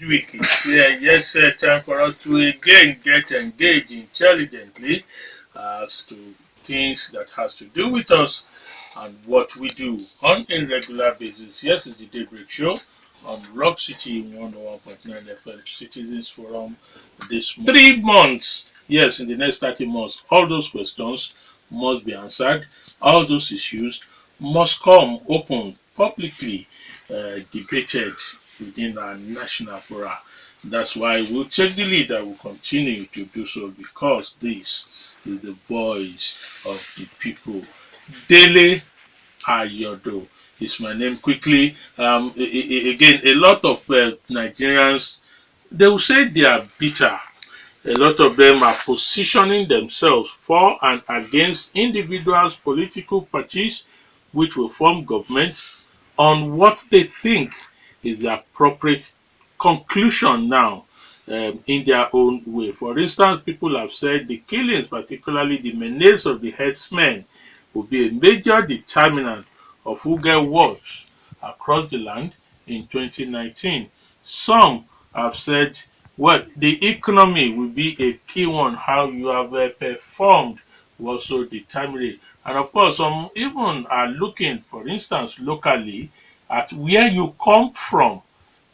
week is here. Yes, time for us to again get engaged intelligently as to things that has to do with us and what we do on a regular basis. Yes, it's the Daybreak Show on Rock City 101.9 FM Citizens Forum this 3 months. Yes, in the next 30 months, all those questions must be answered. All those issues must come open publicly debated within our national fora. That's why we'll take the lead and we'll continue to do so because this is the voice of the people. Dele Ayodo is my name. Quickly, again, a lot of Nigerians, they will say they are bitter. A lot of them are positioning themselves for and against individuals, political parties which will form government on what they think is the appropriate conclusion now in their own way. For instance, people have said the killings, particularly the menace of the herdsmen, will be a major determinant of who get what across the land in 2019. Some have said, well, the economy will be a key one. How you have performed will also determine it. And of course, some even are looking, for instance, locally at where you come from.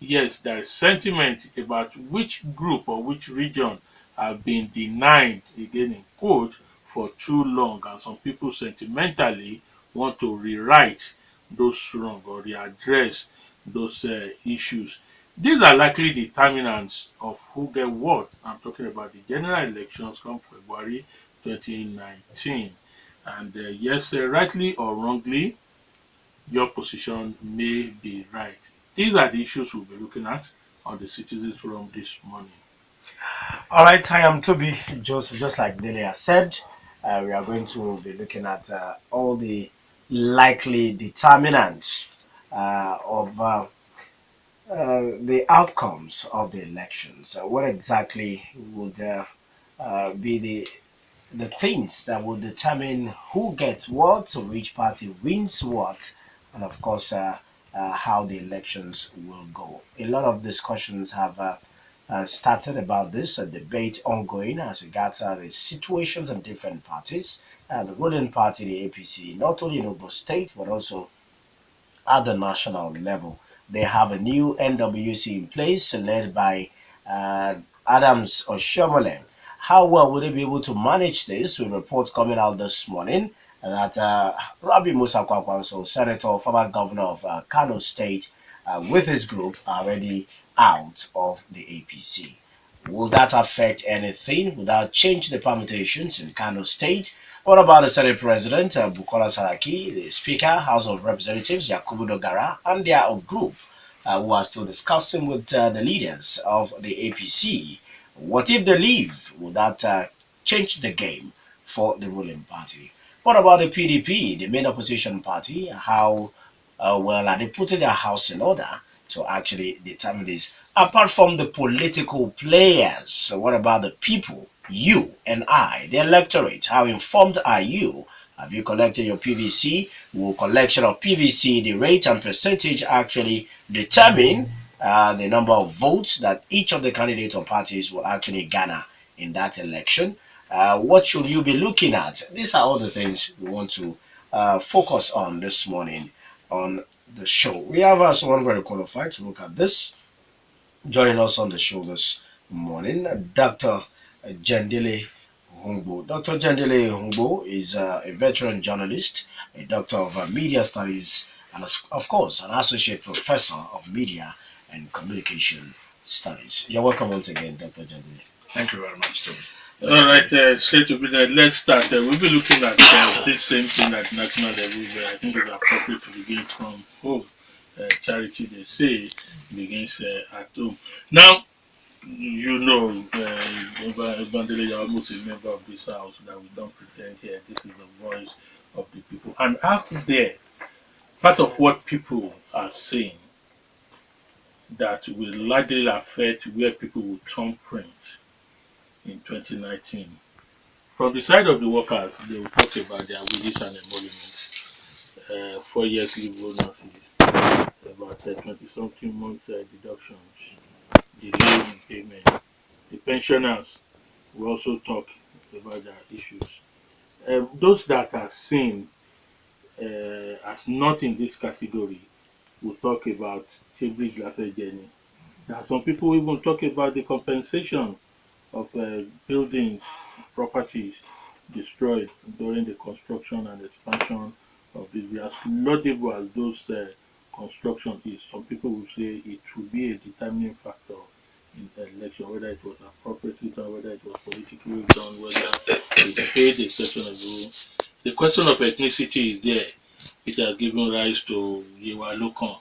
Yes, there is sentiment about which group or which region have been denied, again in quote, for too long. And some people sentimentally want to rewrite those wrong or readdress those issues. These are likely determinants of who get what. I'm talking about the general elections come February 2019. And yes, rightly or wrongly, your position may be right. These are the issues we'll be looking at on the Citizens Forum this morning. All right, hi, I'm Toby. Just like Dele has said, we are going to be looking at all the likely determinants of the outcomes of the elections. What exactly would be the things that will determine who gets what, which party wins what, and of course, how the elections will go. A lot of discussions have started about this, a debate ongoing as regards the situations in different parties. The ruling party, the APC, not only in Ogun State, but also at the national level. They have a new NWC in place led by uh, Adams Oshomole. How well will they be able to manage this? With reports coming out this morning that Rabi Musa Kwakwanso, Senator, former governor of Kano State, with his group, are already out of the APC. Will that affect anything? Will that change the permutations in Kano State? What about the Senate President, Bukola Saraki, the Speaker, House of Representatives, Yakubu Dogara, and their group, who are still discussing with the leaders of the APC? What if they leave? Will that change the game for the ruling party? What about the PDP, the main opposition party? How well are they putting their house in order to actually determine this? Apart from the political players, so what about the people? You and I, the electorate, how informed are you? Have you collected your PVC? Will collection of PVC, the rate and percentage actually determine the number of votes that each of the candidates or parties will actually garner in that election? What should you be looking at? These are all the things we want to focus on this morning on the show. We have someone very qualified to look at this. Joining us on the show this morning, Dr. Jendele Rungbo. Dr. Jendele Rungbo is a veteran journalist, a doctor of media studies, and of course, an associate professor of media and communication studies. You're welcome once again, Dr. Jendele. Thank you very much, Toby. All right, straight to business. Let's start. We'll be looking at this same thing at national level. I think it's appropriate to begin from home. Charity, they say, begins at home. Now, you know, Bandele, you're almost a member of this house that we don't pretend here. This is the voice of the people. And out there, part of what people are saying that will largely affect where people will turn print in 2019. From the side of the workers, they will talk about their wages and emoluments, 4 years leave bonuses, about 20 something months deductions, the laymen, amen. The pensioners will also talk about their issues. Those that are seen as not in this category will talk about Chebri Glass journey. There are some people who even talk about the compensation of buildings, properties destroyed during the construction and expansion of this. As laudable as those construction is, some people will say it will be a determining factor in the election, whether it was appropriately done, whether it was politically done, whether it paid a certain level. The question of ethnicity is there. It has given rise to Yewa Lokan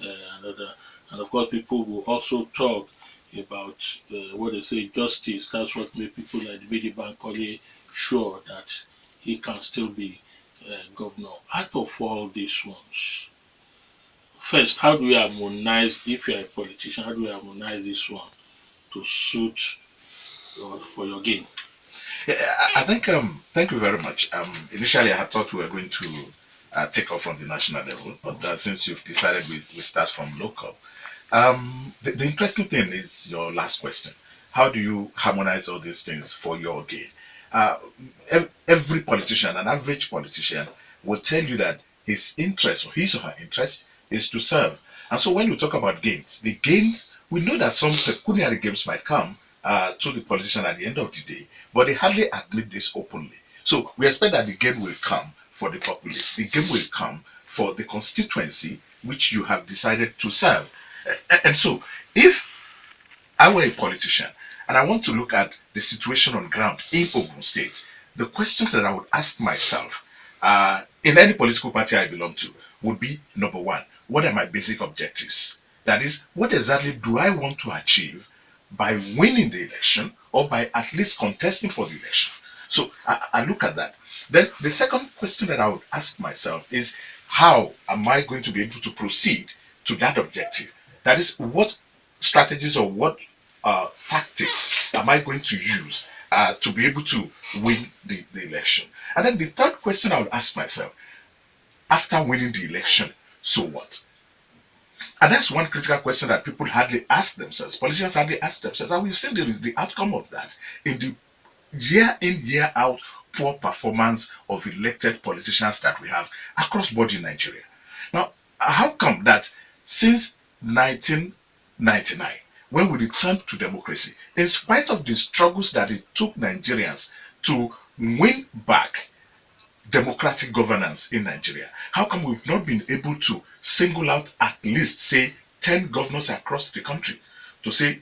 and other. And of course, people will also talk about what they say justice. That's what made people like Vidi Bankole sure that he can still be governor. Out of all these ones, first, how do we harmonize, if you're a politician, how do we harmonize this one to suit for your gain? Yeah, I think, thank you very much. Initially, I had thought we were going to take off from the national level, but since you've decided we start from local. The interesting thing is your last question. How do you harmonize all these things for your gain? Uh, every politician, an average politician, will tell you that his interest or his or her interest is to serve. And so when you talk about gains, the gains, we know that some pecuniary gains might come to the politician at the end of the day, but they hardly admit this openly. So we expect that the gain will come for the populace. The gain will come for the constituency which you have decided to serve. And so, if I were a politician and I want to look at the situation on ground in Ogun State, the questions that I would ask myself in any political party I belong to would be number one, what are my basic objectives? That is, what exactly do I want to achieve by winning the election or by at least contesting for the election? So I look at that. Then the second question that I would ask myself is, how am I going to be able to proceed to that objective? That is, what strategies or what tactics am I going to use to be able to win the election? And then the third question I would ask myself, after winning the election, so what? And that's one critical question that people hardly ask themselves. Politicians hardly ask themselves. And we've seen the outcome of that in the year in, year out poor performance of elected politicians that we have across board in Nigeria. Now, how come that since 1999, when we returned to democracy, in spite of the struggles that it took Nigerians to win back democratic governance in Nigeria, how come we've not been able to single out at least, say, 10 governors across the country to say,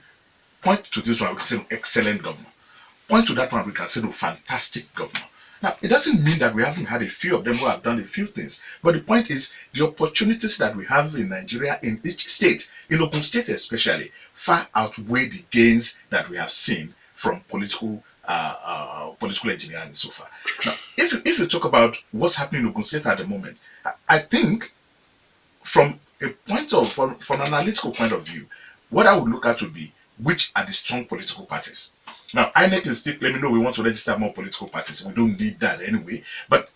point to this one, we can say, excellent governor. Point to that one, we can say, no, fantastic governor. Now, it doesn't mean that we haven't had a few of them who have done a few things, but the point is the opportunities that we have in Nigeria in each state, in Ogun State especially, far outweigh the gains that we have seen from political engineering so far. Now, if you talk about what's happening in Ogun State at the moment, I think from from an analytical point of view, what I would look at would be which are the strong political parties. Now, INEC is still claiming, no, we want to register more political parties. We don't need that anyway. But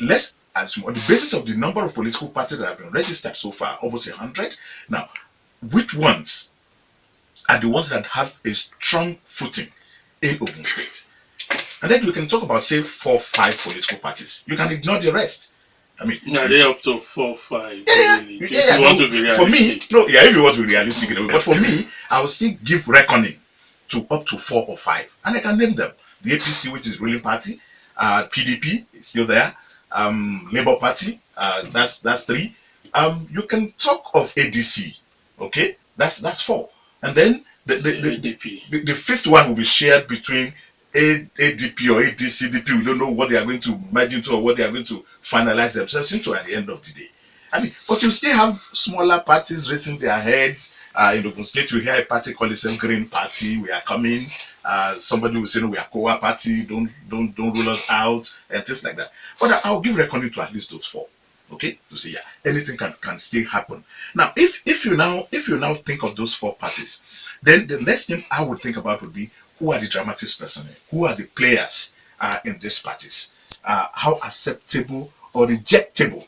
let's assume, on the basis of the number of political parties that have been registered so far, almost 100. Now, which ones are the ones that have a strong footing in Ogun State? And then we can talk about, say, 4 or 5 political parties. You can ignore the rest. I mean, now they're up to 4, 5. Yeah, Really. yeah, You want to be realistic. for me, no, yeah, if you want to be realistic, but for me, I will still give reckoning to up to 4 or 5, and I can name them: the APC, which is ruling party, PDP is still there, Labour Party, that's 3. You can talk of ADC, okay, that's 4, and then the fifth one will be shared between ADP or ADCDP. We don't know what they are going to merge into or what they are going to finalize themselves into at the end of the day. I mean, but you still have smaller parties raising their heads. In Ogun State, we hear a party called the same Green Party. We are coming. Somebody will say, no, we are Kowa Party. Don't rule us out and things like that. But I'll give reckoning to at least those 4. Okay, to say, yeah, anything can still happen. Now, if you now think of those 4 parties, then the next thing I would think about would be, who are the dramatists personnel? Who are the players in these parties? How acceptable or rejectable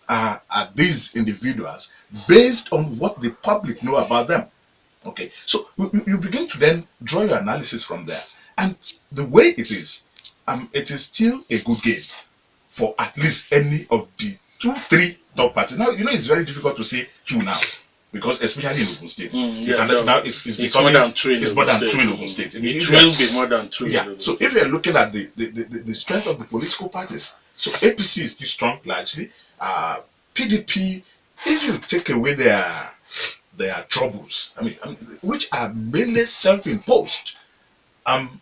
are these individuals based on what the public know about them? Okay, so you begin to then draw your analysis from there, and the way it is still a good game for at least any of the 2-3 top parties. Now it's very difficult to say 2 now, because especially in Ogun State, now it's becoming more than 3 it's more than 2 in Ogun State. It will be more than 2. Yeah. So if you're looking at the strength of the political parties, so APC is still strong largely. PDP, if you take away their troubles, which are mainly self-imposed,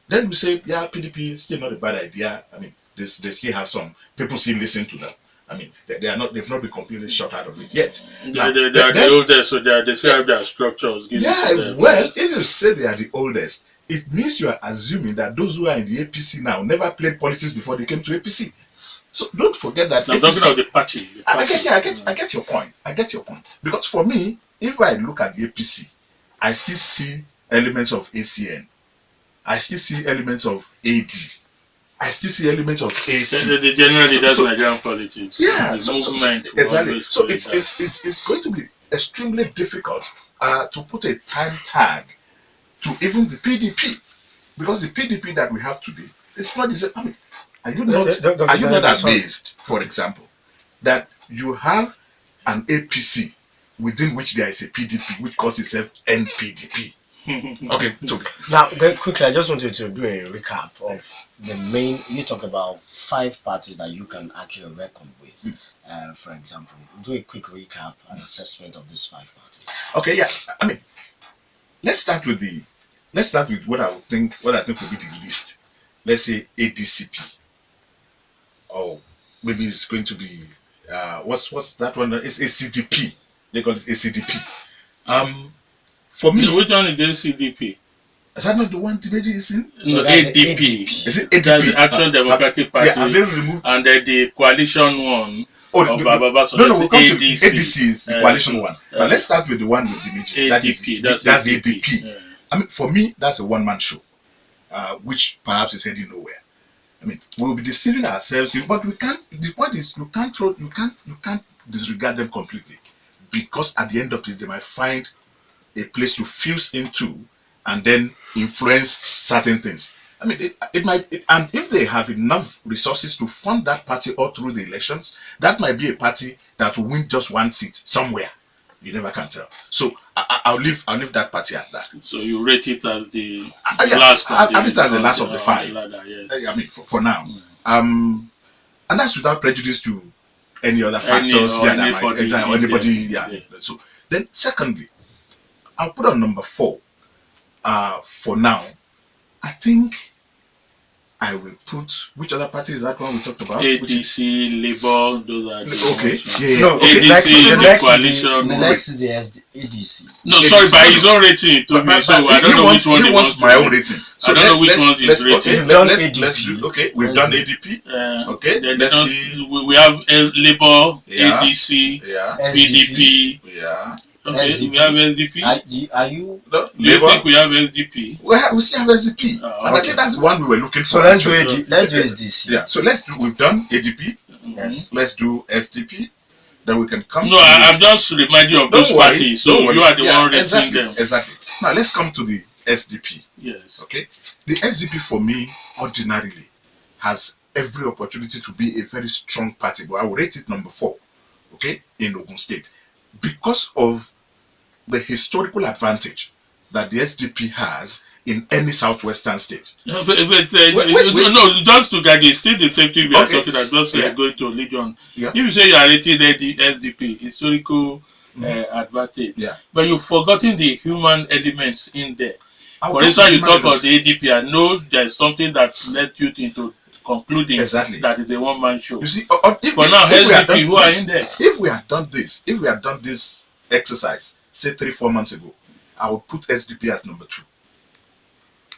then we say, yeah, PDP is still not a bad idea. They still have some people still listen to them. They've not been completely shut out of it yet. They are the oldest, so they still have their structures. Well, if you say they are the oldest, it means you are assuming that those who are in the APC now never played politics before they came to APC. So don't forget that. I'm talking about the party. I get your point. I get your point. Because for me, if I look at the APC, I still see elements of ACN. I still see elements of AD. I still see elements of AC. They generally does Nigerian politics. Yeah, movement. Exactly. So it's going to be extremely difficult to put a time tag to even the PDP, because the PDP that we have today, it's not the same. Are you not amazed, for example, that you have an APC within which there is a PDP which calls itself NPDP? Okay, Tobi. Now, very quickly, I just wanted to do a recap of the main. You talk about 5 parties that you can actually reckon with. For example, do a quick recap and assessment of these 5 parties. Okay, yeah. Let's start with what I think will be the least. Let's say ADCP. Or maybe it's going to be what's that one? It's ACDP. They call it ACDP. For me, which one is the ACDP? Is that not the one Dimeji is in? No, ADP. Is it ADP? That's the Action Democratic Party. Yeah, and then removed. And then the coalition one. Oh, no, we'll come to ADC is the coalition one. But let's start with the one with Dimeji. That's ADP. Yeah. For me, that's a one-man show, which perhaps is heading nowhere. We'll be deceiving ourselves, but we can't. The point is, you can't disregard them completely, because at the end of the day, they might find a place to fuse into and then influence certain things. It might, and if they have enough resources to fund that party all through the elections, that might be a party that will win just 1 seat somewhere. You never can tell. So I'll leave that party at that. So you rate it as the last? I'll rate it as the last of the 5. Ladder, yes. For now, and that's without prejudice to any other factors. Anybody. So then, secondly, I'll put on number 4. For now, I think I will put, which other party is that one we talked about? ADC, Labour, those are the okay. ones. Yeah. No, okay. ADC, coalition. The next is the ADC. No, sorry, by his own rating. So I don't know which one he wants my own rating. So I don't know which one is rating. Let's do. Okay, we've done ADP. Okay, then let's see. We have Labour, ADC, PDP. Yeah. Okay, SDP. we have SDP. Are you? No, Do you think we have SDP? We still have SDP, and I think that's the one we were looking for. So let's do SDC. Yeah. So we've done ADP. Yes. Let's do SDP. Then we can come. No, I'm just reminding you of those parties. So you are the one rating them. Exactly. Now let's come to the SDP. Yes. Okay. The SDP for me ordinarily has every opportunity to be a very strong party, but I will rate it number 4. Okay, in Ogun State, because of the historical advantage that the SDP has in any southwestern state. No, just to get the state the same thing we are talking about, just going to lead on. Yeah. If you say you are rating the SDP, historical advantage, but you've forgotten the human elements in there. For instance, you talk about the ADP, I know there's something that led you into concluding that is a one-man show. You see, for now, SDP, who are in there? If we had done this exercise, say 3-4 months ago, I would put SDP as number 2.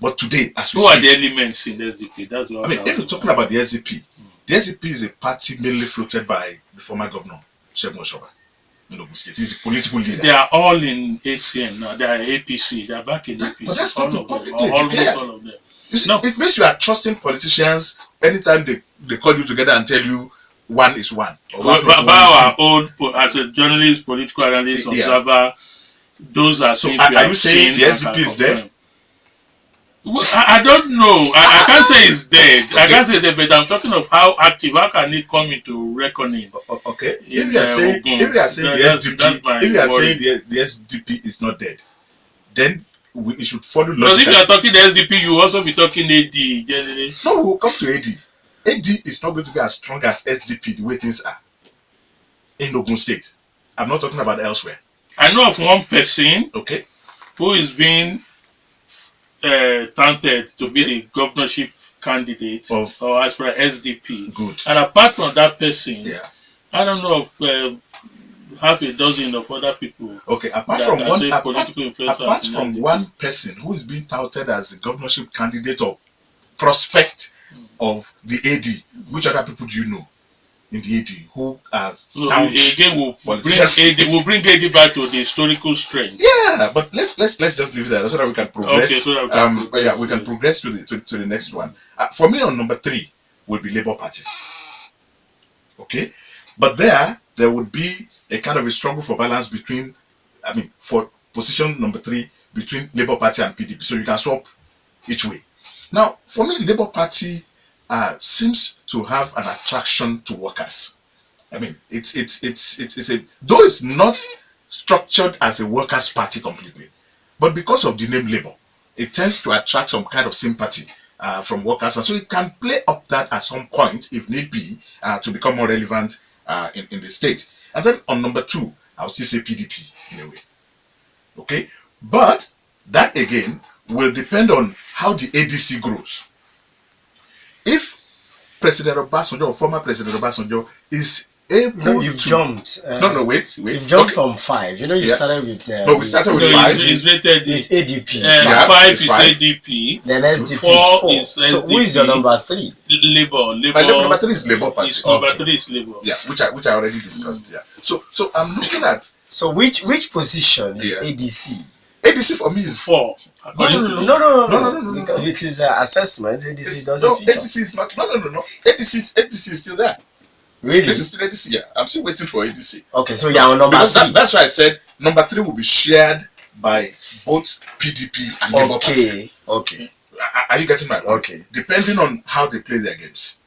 But today, as we who are the elements in SDP? That's what if you're talking about the SDP, the SDP is a party mainly floated by the former governor, Segun Oshoba. He's a political leader. They are all in ACN now. They are APC. They are back in APC. But that's not publicly declared. Almost all of them. You see, it means you are trusting politicians anytime they call you together and tell you one is one. By our own, as a journalist, political analyst, observer, Those are So things we are have you saying seen the and SDP can is dead? confirm. Well, I don't know. I can't say it's dead. I can't say that, but I'm talking of how active. How can it come into reckoning? Okay. In If you are saying Ogun? if you are saying the That's SDP, my if you are worry. saying the SDP is not dead, then it should follow Because if logically. you are talking the SDP, you also be talking AD. Generally. No, we will come to AD. AD is not going to be as strong as SDP the way things are in Ogun State. I'm not talking about elsewhere. I know of one person Okay. who is being touted to be the governorship candidate or as per SDP. Good. And apart from that person, Yeah. I don't know of half a dozen of other people. Okay. Apart that from are one, say political influencers apart in from SDP. one person who is being touted as a governorship candidate or prospect of the AD, which other people do you know in the AD who are So staunch again, we'll politicians? bring AD back to the historical strength. Yeah, but let's just leave it there so that we can progress. Okay, so that we can progress, yeah, we can progress to the next one. For me, on number 3 would be Labour Party. Okay, but there would be a kind of a struggle for balance between, for position number 3 between Labour Party and PDP. So you can swap each way. Now, for me, Labour Party seems to have an attraction to workers. It's a, though it's not structured as a workers' party completely, but because of the name Labour, it tends to attract some kind of sympathy from workers, and so it can play up that at some point, if need be, to become more relevant in the state. And then on number 2, I'll still say PDP in a way. Okay, but that again will depend on how the ADC grows. If President Obasanjo or former President Obasanjo is able you've to... jumped. Wait. You've jumped from 5. You started with... no, we started with 5. It's rated with ADP. 5 is ADP. Then SDP 4 is 4. is So who is your number 3? My number 3 is Labour Party. Number 3 is Labour. Yeah, which I already discussed. Yeah. So I'm looking at... So which position is ADC? ADC for me is 4. No. Because with his assessment, ADC doesn't fit. ADC is not... No. ADC is still there. Really? This is still ADC. Yeah, I'm still waiting for ADC. Okay, so you're on number 3. That's why I said number 3 will be shared by both PDP and Labour Party. Okay. Are you getting my point? Okay. Depending on how they play their games.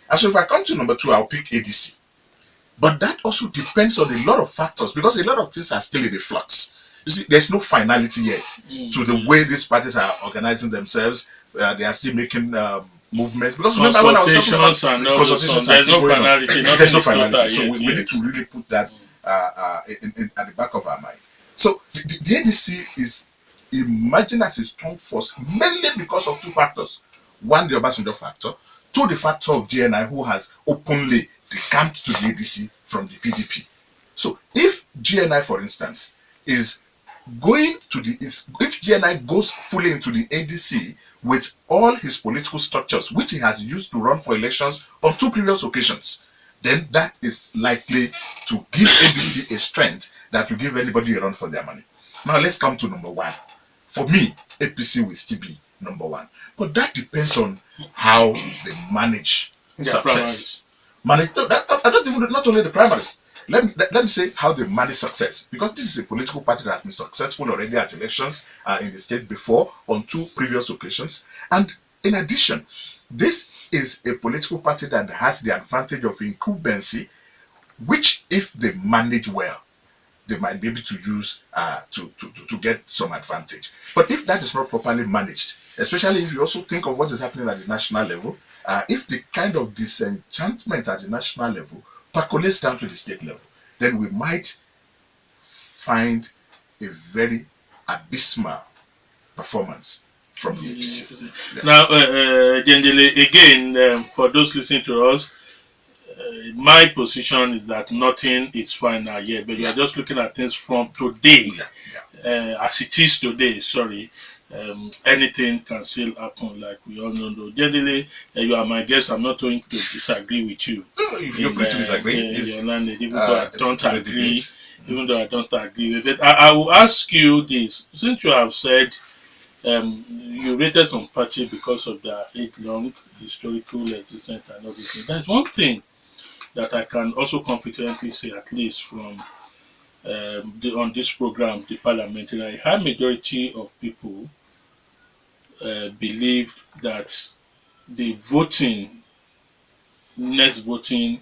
And so if I come to number 2, I'll pick ADC. But that also depends on a lot of factors, because a lot of things are still in the flux. You see, there's no finality yet to the way these parties are organizing themselves. They are still making movements. Because remember when I was talking about consultations, there's no finality. There's no finality. So we need to really put that at the back of our mind. So the ADC is emerging as a strong force mainly because of 2 factors. 1, the Obasanjo factor. 2, the factor of GNI, who has openly decamped to the ADC from the PDP. So if GNI, for instance, is going to if GNI goes fully into the ADC with all his political structures, which he has used to run for elections on 2 previous occasions, then that is likely to give ADC a strength that will give anybody a run for their money. Now let's come to number 1. For me, APC will still be number 1. But that depends on how they manage success. Not only the primaries. Let me say how they manage success, because this is a political party that has been successful already at elections in the state before on 2 previous occasions. And in addition, this is a political party that has the advantage of incumbency, which if they manage well, they might be able to use to get some advantage. But if that is not properly managed, especially if you also think of what is happening at the national level, if the kind of disenchantment at the national level percolates down to the state level, then we might find a very abysmal performance from the APC. Yeah. Now, Jendele, again, for those listening to us, my position is that nothing is final yet, but we are just looking at things from today, as it is today. Sorry. Anything can still happen, like we all know. Jendele, you are my guest. I'm not going to disagree with you. No, you're free to disagree. Even though I don't agree, with it. I will ask you this: since you have said you rated some party because of their age-long historical existence and all this, there's one thing that I can also confidently say, at least from on this program, the parliamentary, a high majority of people believed that the next voting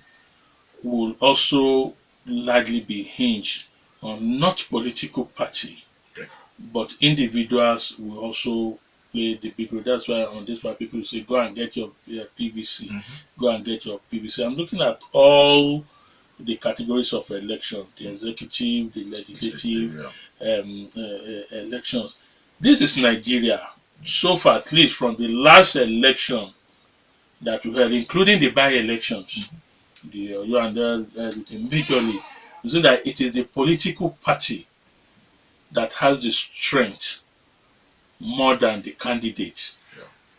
will also largely be hinged on not political party, but individuals will also play the big role. That's why on this one people say, go and get your PVC, go and get your PVC. I'm looking at all the categories of election, the executive, the legislative elections. This is Nigeria. So far, at least from the last election that we had, including the by-elections, the everything, majorly, you see that it is the political party that has the strength more than the candidate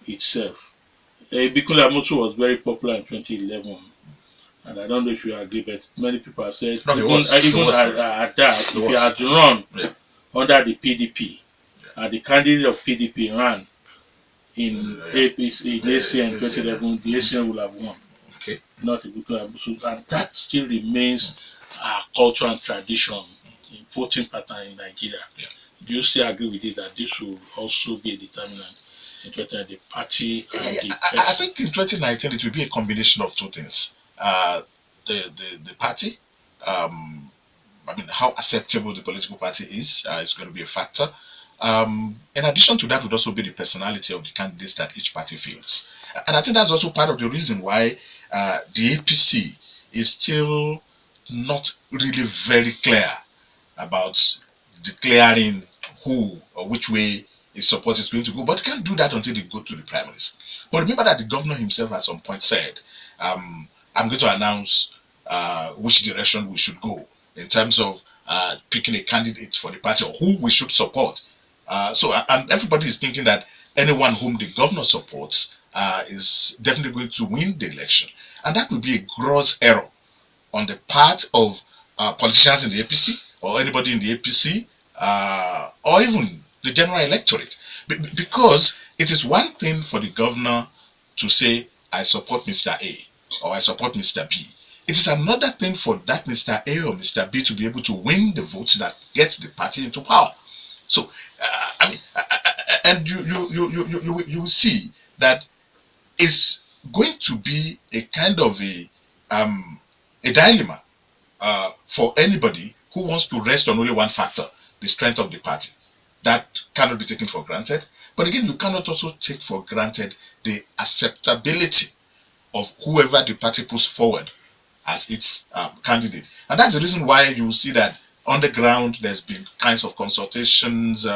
itself. Bikula Mutu was very popular in 2011. And I don't know if you agree, but many people have said, at that, if he had run under the PDP, and the candidate of PDP ran in APC, in ACN 2011, the ACN will have won. Okay. Not a good, and that still remains our culture and tradition in voting pattern in Nigeria. Yeah. Do you still agree with it that this will also be a determinant in 2019, the party and the person? I think in 2019 it will be a combination of two things. The party, I mean, how acceptable the political party is going to be a factor. In addition to that would also be the personality of the candidates that each party fields. And I think that's also part of the reason why the APC is still not really very clear about declaring who or which way its support is going to go. But they can't do that until they go to the primaries. But remember that the governor himself at some point said, I'm going to announce which direction we should go in terms of picking a candidate for the party or who we should support. And everybody is thinking that anyone whom the governor supports is definitely going to win the election. And that would be a gross error on the part of politicians in the APC or anybody in the APC or even the general electorate. Because it is one thing for the governor to say, I support Mr. A or I support Mr. B. It is another thing for that Mr. A or Mr. B to be able to win the vote that gets the party into power. So, and you will see that it's going to be a kind of a dilemma for anybody who wants to rest on only one factor, the strength of the party. That cannot be taken for granted. But again, you cannot also take for granted the acceptability of whoever the party puts forward as its candidate. And that's the reason why you see that on the ground there's been kinds of consultations,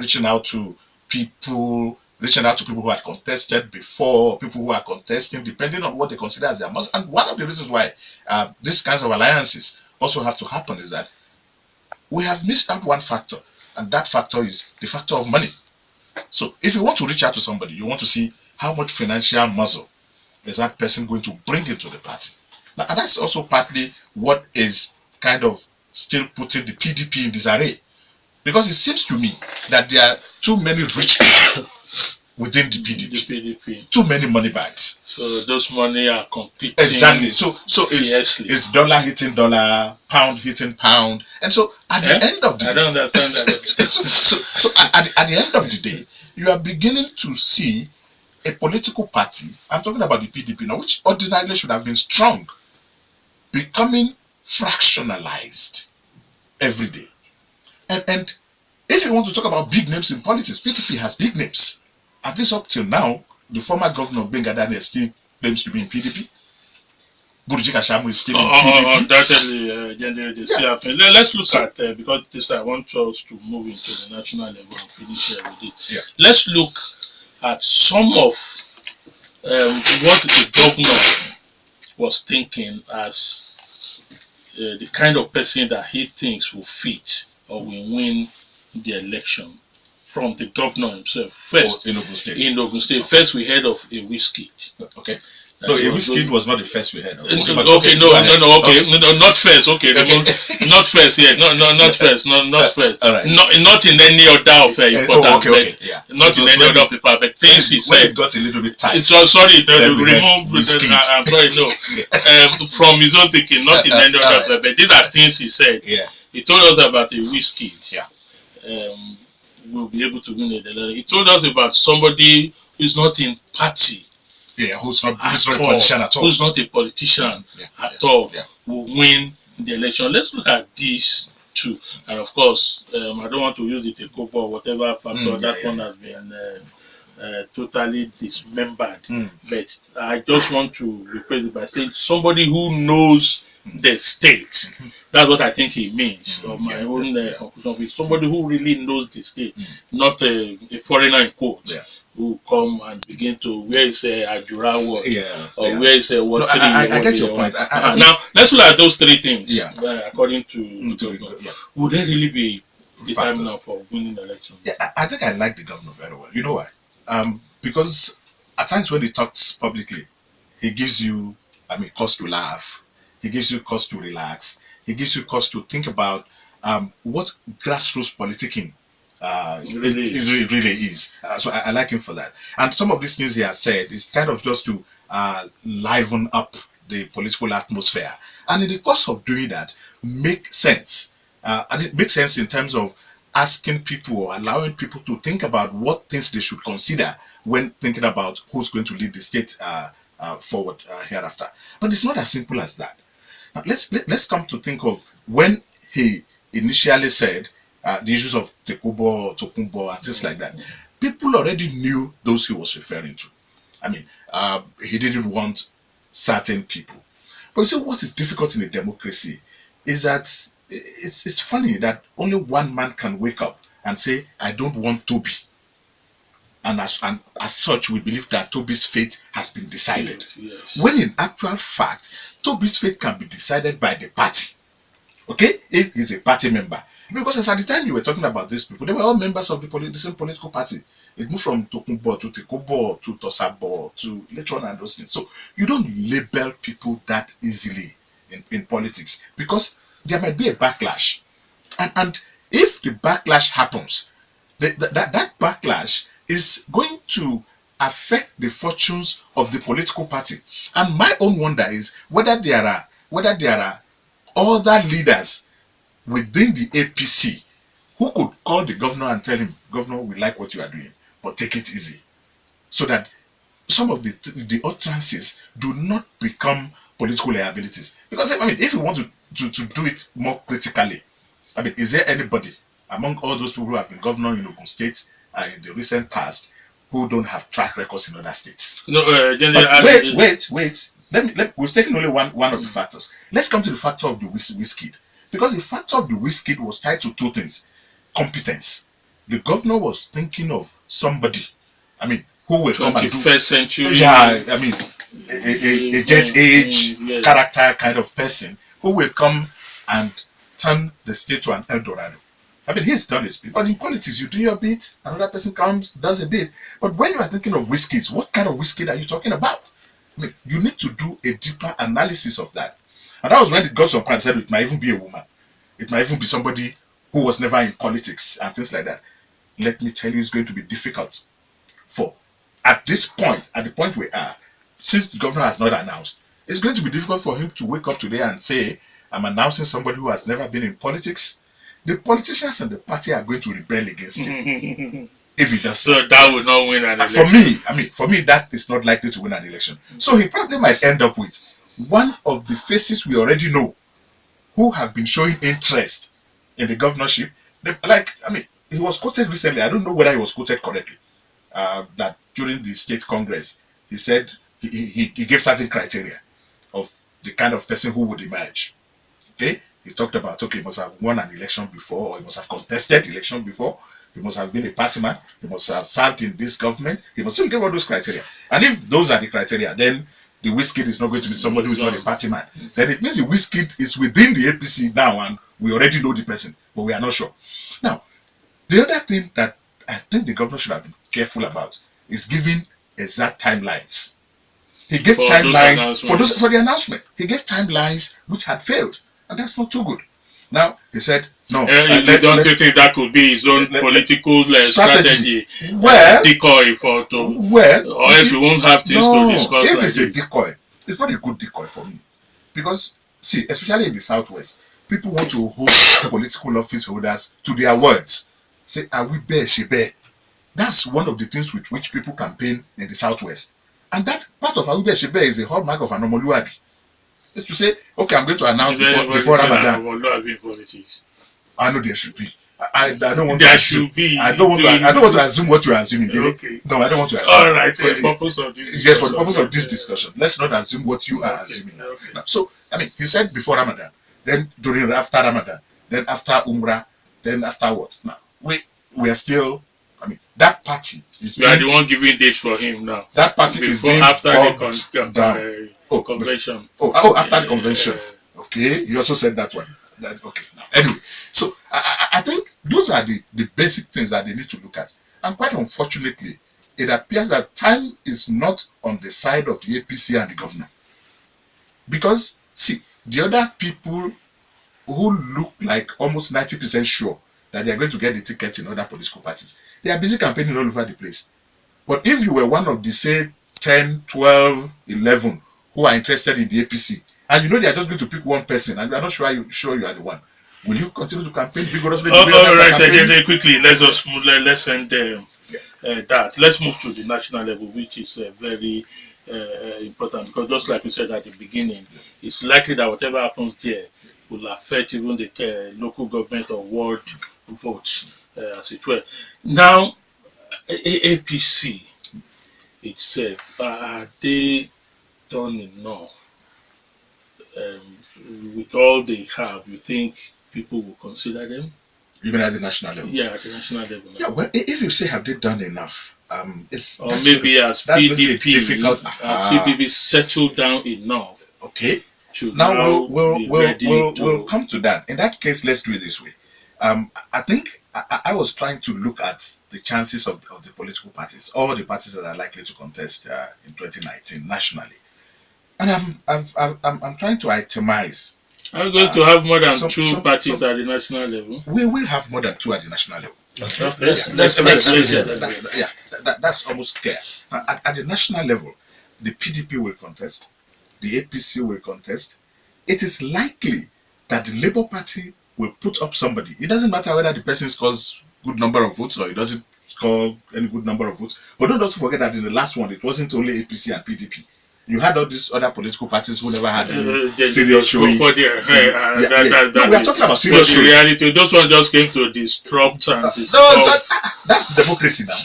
reaching out to people who had contested before, people who are contesting, depending on what they consider as their must. And one of the reasons why these kinds of alliances also have to happen is that we have missed out one factor, and that factor is the factor of money. So if you want to reach out to somebody, you want to see how much financial muscle is that person going to bring into the party. Now, and that's also partly what is kind of still putting the PDP in disarray. Because it seems to me that there are too many rich people within the PDP. Too many money bags. So those money are competing. Exactly. So it's dollar hitting dollar, pound hitting pound. And so at the end of the day, I don't understand that. so at the end of the day, you are beginning to see a political party, I'm talking about the PDP now, which ordinarily should have been strong, becoming fractionalized every day. And if you want to talk about big names in politics, PDP has big names. At least up till now, the former governor of Benga Daniel still claims to be in PDP. Burji Kashamu is still in PDP. Let's look at, because this I want us to move into the national level and finish with it. Yeah. Let's look at some of what the governor was thinking as the kind of person that he thinks will fit or will win the election from the governor himself. First, in Ogun State. In Ogun State. First, we heard of a whiskey. Okay. No, a whiskey was not the first we heard of. Okay, not first. Okay, not first. Yeah, not first. Not first. All right. Not in any order of importance. Okay. Yeah. Not in any order of importance. But things he said. It got a little bit tight. Sorry, remove. I'm sorry. No, from his own thinking, not in any order of. But these are things he said. Yeah. He told us about a whiskey. Yeah. Will be able to win a Dele. He told us about somebody who's not in party. Yeah, who's not a politician at all. Who's not a politician at all will win the election. Let's look at these two. And of course, I don't want to use the takeover or whatever factor. That one has been totally dismembered. But I just want to replace it by saying somebody who knows the state. That's what I think he means. Of my own conclusion with somebody who really knows the state, not a foreigner in quotes. Who come and begin to where is Ajura what or where is what no, I get your point. Now let's look at those three things. According to would they really be determinant for winning the election? Yeah, I think I like the governor very well. You know why? Because at times when he talks publicly, he gives you, cause to laugh. He gives you cause to relax. He gives you cause to think about what grassroots politicking it really is. So I like him for that. And some of these things he has said is kind of just to liven up the political atmosphere. And in the course of doing that, make sense. And it makes sense in terms of asking people or allowing people to think about what things they should consider when thinking about who's going to lead the state forward hereafter. But it's not as simple as that. Now, let's come to think of when he initially said the issues of Tekubo, Tokumbo, and things like that. People already knew those he was referring to. He didn't want certain people. But you see, what is difficult in a democracy is that it's funny that only one man can wake up and say, I don't want Tobi. And as such, we believe that Tobi's fate has been decided. Yes. When in actual fact, Tobi's fate can be decided by the party. Okay? If he's a party member. Because at the time you were talking about these people, they were all members of the same political party. It moved from Tokumbo to Tekobo to Tosabo to later on and those things. So you don't label people that easily in politics because there might be a backlash. And if the backlash happens, that backlash is going to affect the fortunes of the political party. And my own wonder is whether there are other leaders within the APC who could call the governor and tell him, Governor, we like what you are doing, but take it easy. So that some of the utterances do not become political liabilities. Because if you want to do it more critically, is there anybody among all those people who have been governor in Ogun State in the recent past who don't have track records in other states? No, wait. We're taking only one of the factors. Let's come to the factor of the whiskey. Because the factor of the whiskey was tied to two things. Competence. The governor was thinking of somebody, who will come and do 21st century. A jet age character kind of person who will come and turn the state to an El Dorado. He's done his bit. But in politics, you do your bit, another person comes, does a bit. But when you are thinking of whiskies, what kind of whiskey are you talking about? You need to do a deeper analysis of that. And that was when it got some part said it might even be a woman. It might even be somebody who was never in politics and things like that. Let me tell you, it's going to be difficult. At the point we are, since the governor has not announced, it's going to be difficult for him to wake up today and say, I'm announcing somebody who has never been in politics. The politicians and the party are going to rebel against him. If he does so, that would not win an election. For me, that is not likely to win an election. So he probably might end up with one of the faces we already know who have been showing interest in the governorship. He was quoted recently. I don't know whether he was quoted correctly. That during the state congress, he said he gave certain criteria of the kind of person who would emerge. Okay, he talked about he must have won an election before, or he must have contested election before. He must have been a party man. He must have served in this government. He must still give all those criteria. And if those are the criteria, then the whiskey is not going to be somebody who is not a party man. Then it means the whiskey is within the APC now, and we already know the person, but we are not sure. Now, the other thing that I think the governor should have been careful about is giving exact timelines. He gave timelines for the announcement. He gave timelines which had failed, and that's not too good. Now he said, "No." Don't you think that could be his own political strategy? Decoy or else we won't have things to discuss. If it's a decoy, it's not a good decoy for me, because see, especially in the southwest, people want to hold political office holders to their words. Say, are we bear, she bear? That's one of the things with which people campaign in the Southwest. And that part of Awibe Shebe is a hallmark of an Omoluabi. Is to say, okay, I'm going to announce before Ramadan. I know there should be. I don't want there to should be. I don't want to assume what you're assuming. Okay. No, I don't want to assume. All right, for the purpose of this discussion. Yes, for the purpose of this discussion. Let's not assume what you are assuming. Okay. Now, so, I mean, he said before Ramadan, then during after Ramadan, then after Umrah, then after what? Now, we are still, I mean, that party is You are the one giving dates for him now. That party is being after the convention. After the convention. Okay, you also said that one. Okay, now anyway, so I think those are the basic things that they need to look at. And quite unfortunately, it appears that time is not on the side of the APC and the governor. Because, see, the other people who look like almost 90% sure that they are going to get the ticket in other political parties, they are busy campaigning all over the place. But if you were one of the, say, 10, 12, 11 who are interested in the APC, and you know they are just going to pick one person, and you are not sure you are the one, will you continue to campaign vigorously? All right, quickly, let's end that. Let's move to the national level, which is very important, because just like we said at the beginning, it's likely that whatever happens there will affect even the local government or world votes, as it were. Now, APC itself, are they done enough? With all they have, you think people will consider them? Even at the national level? Yeah, at the national level. Yeah, well, if you say have they done enough, it's or maybe as PDP, difficult. PDP settled down enough. Okay. Now we'll come to that. In that case, let's do it this way. I think I was trying to look at the chances of the political parties, all the parties that are likely to contest in 2019 nationally, and I'm trying to itemize. Are we going to have more than two parties at the national level? We will have more than two at the national level. Okay. That's almost clear. At the national level, the PDP will contest, the APC will contest. It is likely that the Labour Party will put up somebody. It doesn't matter whether the person scores good number of votes or it doesn't score any good number of votes. But don't also forget that in the last one, it wasn't only APC and PDP. You had all these other political parties who never had any serious showing. We are talking about serious showing. Reality, those ones just came to disrupt and that's democracy now.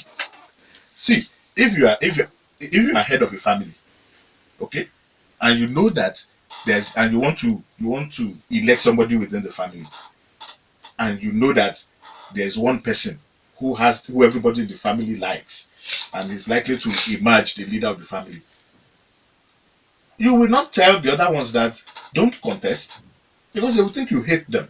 See, if you are head of a family, okay, and you know that you want to elect somebody within the family, and you know that there's one person who everybody in the family likes and is likely to emerge the leader of the family. You will not tell the other ones that don't contest because they will think you hate them.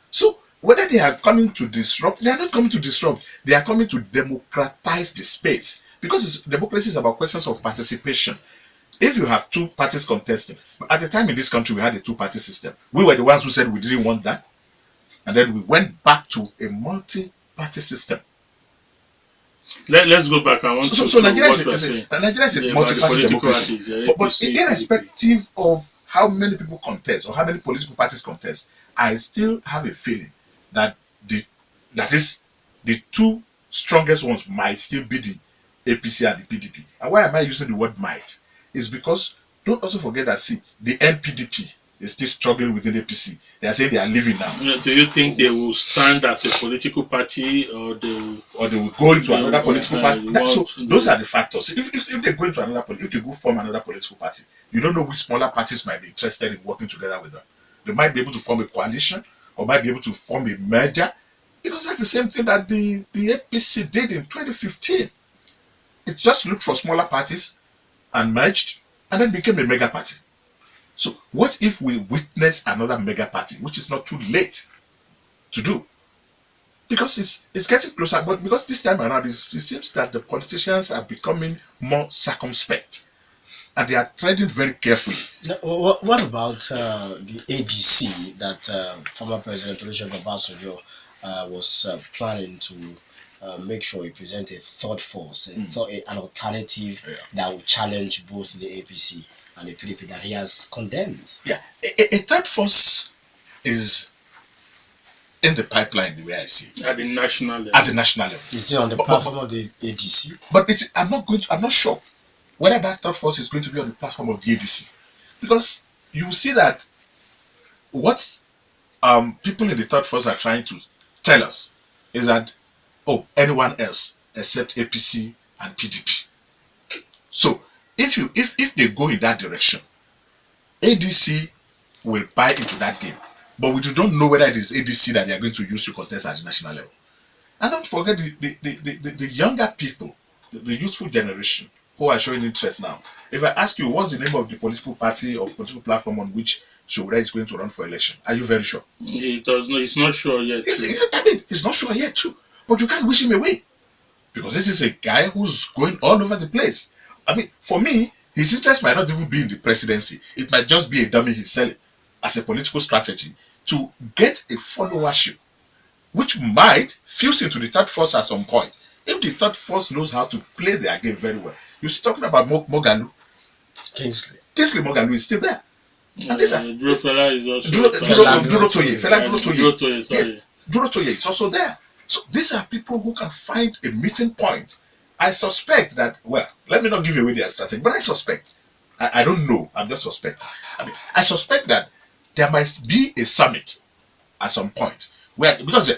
So whether they are coming to disrupt, they are not coming to disrupt. They are coming to democratize the space, because democracy is about questions of participation. If you have two parties contesting, at the time in this country we had a two-party system. We were the ones who said we didn't want that, and then we went back to a multi-party system. Let's go back. I want so Nigeria is a multi-party democracy. But irrespective of how many people contest or how many political parties contest, I still have a feeling that the two strongest ones might still be the APC and the PDP. And why am I using the word might? Is because don't also forget that the NPDP is still struggling within APC. They are saying they are leaving now. Do you think they will stand as a political party, or they will go into another political party? Those are the factors. If they go into another if they go form another political party, you don't know which smaller parties might be interested in working together with them. They might be able to form a coalition, or might be able to form a merger, because that's the same thing that the APC did in 2015. It just looked for smaller parties and merged, and then became a mega party. So what if we witness another mega party, which is not too late to do? Because it's getting closer, but because this time around it seems that the politicians are becoming more circumspect, and they are treading very carefully. Now, what about the ABC that former President Olusegun Obasanjo was planning to make sure he presents a third force, an alternative that will challenge both the APC and the PDP that he has condemned? Yeah, a third force is in the pipeline, the way I see it. At the national level. At the national level. Is it on the platform of the ADC? But I'm not sure whether that third force is going to be on the platform of the ADC. Because you see that what people in the third force are trying to tell us is that, oh, anyone else except APC and PDP. So if they go in that direction, ADC will buy into that game. But we don't know whether it is ADC that they are going to use to contest at the national level. And don't forget the younger people, the youthful generation who are showing interest now. If I ask you what's the name of the political party or political platform on which Showore is going to run for election, are you very sure? He does not. He's not sure yet. He's not sure yet too. But you can't wish him away, because this is a guy who's going all over the place. I mean, for me, his interest might not even be in the presidency. It might just be a dummy he's selling as a political strategy to get a followership, which might fuse into the third force at some point. If the third force knows how to play their game very well. You're talking about Mogalu. Kingsley Mogalu is still there. And these are Fela is also Duro Toye is also there. So these are people who can find a meeting point. I suspect that, well, let me not give away their strategy, but I suspect, I don't know, I'm just suspecting. I suspect that there might be a summit at some point where, because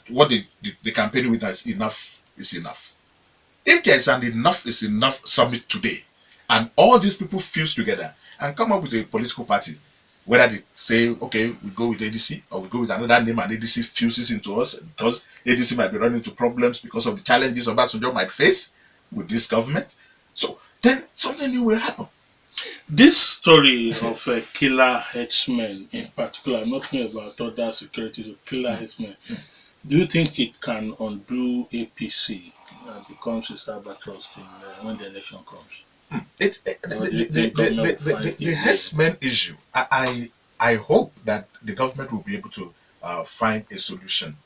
what the campaign with is enough is enough. If there is an enough is enough summit today, and all these people fuse together and come up with a political party, whether they say, okay, we go with ADC or we go with another name and ADC fuses into us because ADC might be running into problems because of the challenges Obasanjo might face with this government, so then something new will happen. This story of killer headsmen in particular, I'm not talking about other securities of killer headsmen, do you think it can undo APC and becomes a cyber trust when the election comes? The headsmen issue, I hope that the government will be able to find a solution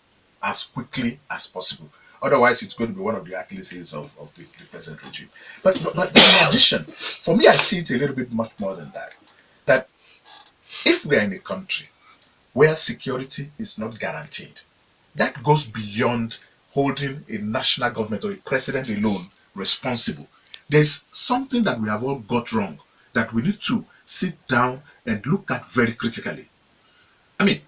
as quickly as possible. Otherwise, it's going to be one of the Achilles heels of the present regime. But in addition, for me, I see it a little bit much more than that. That if we are in a country where security is not guaranteed, that goes beyond holding a national government or a president alone responsible. There's something that we have all got wrong that we need to sit down and look at very critically. I mean,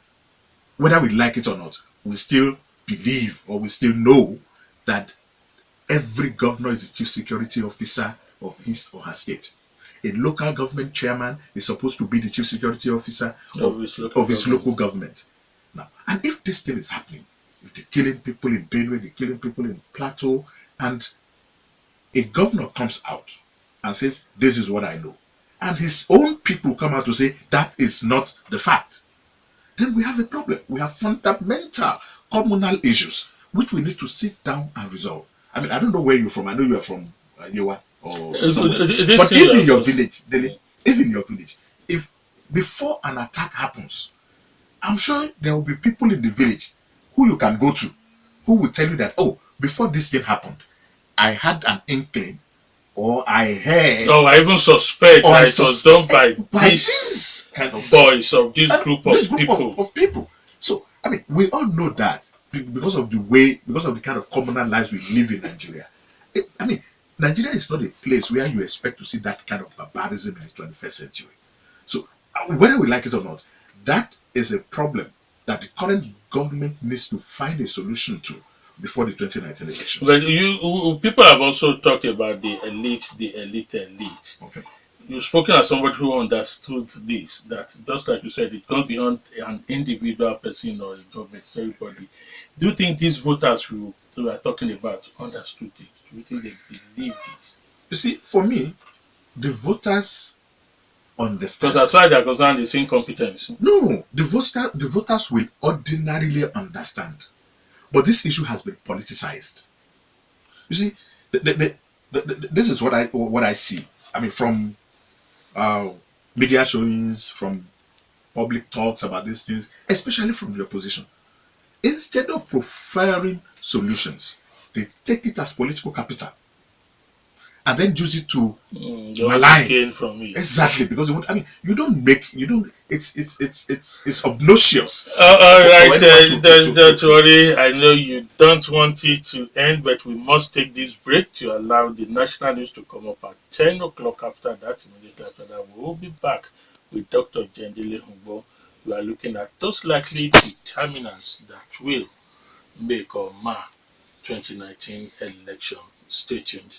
whether we like it or not, we still believe or we still know that every governor is the chief security officer of his or her state. A local government chairman is supposed to be the chief security officer of his local government. Now, and if this thing is happening, if they're killing people in Benue, they're killing people in Plateau, and a governor comes out and says, this is what I know, and his own people come out to say that is not the fact, then we have a problem. We have fundamental communal issues which we need to sit down and resolve. I mean, I don't know where you're from. I know you are from Yewa or somewhere. But if in your village, Dele, if before an attack happens, I'm sure there will be people in the village who you can go to, who will tell you that, oh, before this thing happened, I had an inkling, or I heard, I even suspect that it was done by this kind of boys of this group of people. So, I mean, we all know that because of the kind of communal lives we live in Nigeria. I mean, Nigeria is not a place where you expect to see that kind of barbarism in the 21st century. So, whether we like it or not, that is a problem that the current government needs to find a solution to before the 2019 elections. But people have also talked about the elite. Okay. You've spoken as somebody who understood this, that just like you said, it goes beyond an individual person or a government, it's everybody. Do you think these voters who we are talking about understood it? Do you think they believe this? You see, for me, the voters understand. Because as far as they're concerned, it's incompetence. No, the voters will ordinarily understand. But this issue has been politicized. You see, this is what I see. I mean, from media showings, from public talks about these things, especially from the opposition. Instead of preferring solutions, they take it as political capital. and then use it to Just malign. gain from it. Exactly, because I mean, you don't. It's obnoxious. All For right, anyone don't worry. I know you don't want it to end, but we must take this break to allow the national news to come up at 10 o'clock. After that, immediately after that, we will be back with Dr. Jendele Rungbo. We are looking at those likely determinants that will make or mar 2019 election. Stay tuned.